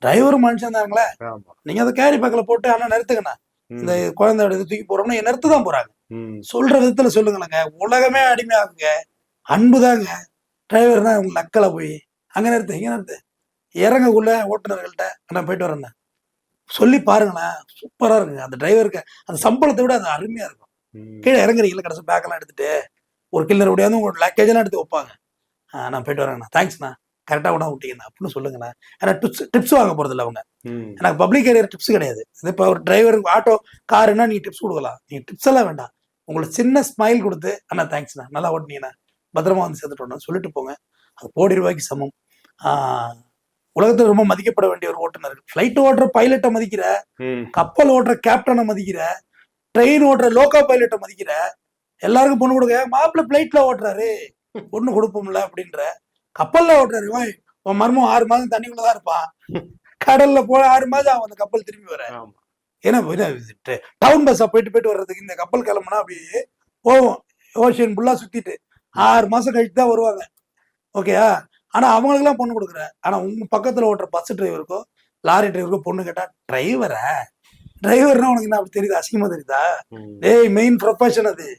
டிரைவரும் மனுஷன் தாங்களே. ஆமா. நீங்க அதை கேரி பேக்ல போட்டு ஆனா நிறுத்துங்கண்ணா, இந்த ம். குழந்தையோட இது தூக்கி போறோம்னா நிறுத்து தான் போறாங்க. ம். சொல்ற விதத்துல சொல்லுங்களேங்க. உலகமே அடிமையாகுங்க. அன்புதாங்க. டிரைவர் தான் உங்க நக்கல போய் அங்க நிறுத்து, இங்க நிறுத்து, இறங்கக்குள்ள ஓட்டுநர்கள்ட்ட நான் போயிட்டு வரேன் சொல்லி பாருங்களேன். சூப்பரா இருக்குங்க. அந்த டிரைவருக்கு அந்த சம்பளத்தை விட அது அருமையா இருக்கும். ம். கீழே இறங்குறீங்களா, கடைசி பேக்கெல்லாம் எடுத்துட்டு ஒரு கில்லர் ஓடியாந்து உங்களோட லக்கேஜ் எல்லாம் எடுத்து வைப்பாங்க. நான் போயிட்டு வரேங்கண்ணா, தேங்க்ஸ்ண்ணா, கரெக்டாக கொண்டா விட்டீங்கண்ணா அப்படின்னு சொல்லுங்கண்ணா. ஏன்னா டிப்ஸ் வாங்க போறது இல்லை அவங்க. ம். எனக்கு பப்ளிக் ஏரியா டிப்ஸ் கிடையாது. இது இப்போ ஒரு டிரைவர் ஆட்டோ காருன்னா நீ டிப்ஸ் கொடுக்கலாம். நீ டிப்ஸ் எல்லாம் வேண்டாம். உங்களுக்கு சின்ன ஸ்மைல் கொடுத்து அண்ணா தேங்க்ஸ்ண்ணா, நல்லா ஓட்டினீங்கண்ணா, பத்திரமா வந்து சேர்த்துட்டோம்னா சொல்லிட்டு போங்க. அது கோடி ரூபாய்க்கு சமம். உலகத்தில் ரொம்ப மதிக்கப்பட வேண்டிய ஒரு ஓட்டுநர். ஃபிளைட் ஓட்டுற பைலட்டை மதிக்கிற, கப்பல் ஓட்டுற கேப்டனை மதிக்கிற, ட்ரெயின் ஓட்டுற லோக்கோ பைலட்டை மதிக்கிற, எல்லாருக்கும் பொண்ணு கொடுக்க மாப்பிள்ள பிளைட்ல ஓட்டுறாரு பொண்ணு கொடுப்போம்ல அப்படின்ற, கப்பல்ல ஓட்டுறாரு உன் மர்மம் 6 மாதம் தண்ணிக்குள்ளதான் இருப்பான், கடல்ல போல 6 மாதம் ஆகும் அந்த கப்பல் திரும்பி வர. ஏன்னா டவுன் பஸ்ஸா போயிட்டு போயிட்டு வர்றதுக்கு இந்த கப்பல் கிளம்புனா அப்படியே போவோம் ஓஷியன் ஃபுல்லா சுத்திட்டு 6 மாசம் கழிச்சு தான் வருவாங்க. ஓகேயா? ஆனா அவங்களுக்குலாம் பொண்ணு கொடுக்குற. ஆனா உங்க பக்கத்துல ஓட்டுற பஸ் டிரைவருக்கோ லாரி டிரைவருக்கோ பொண்ணு கேட்டா டிரைவரா, டிரைவர்னா உனக்கு என்ன அப்படி தெரியுதா, அசிங்கமா தெரியுதா? ஏய் மெயின் ப்ரொஃபஷன் அது.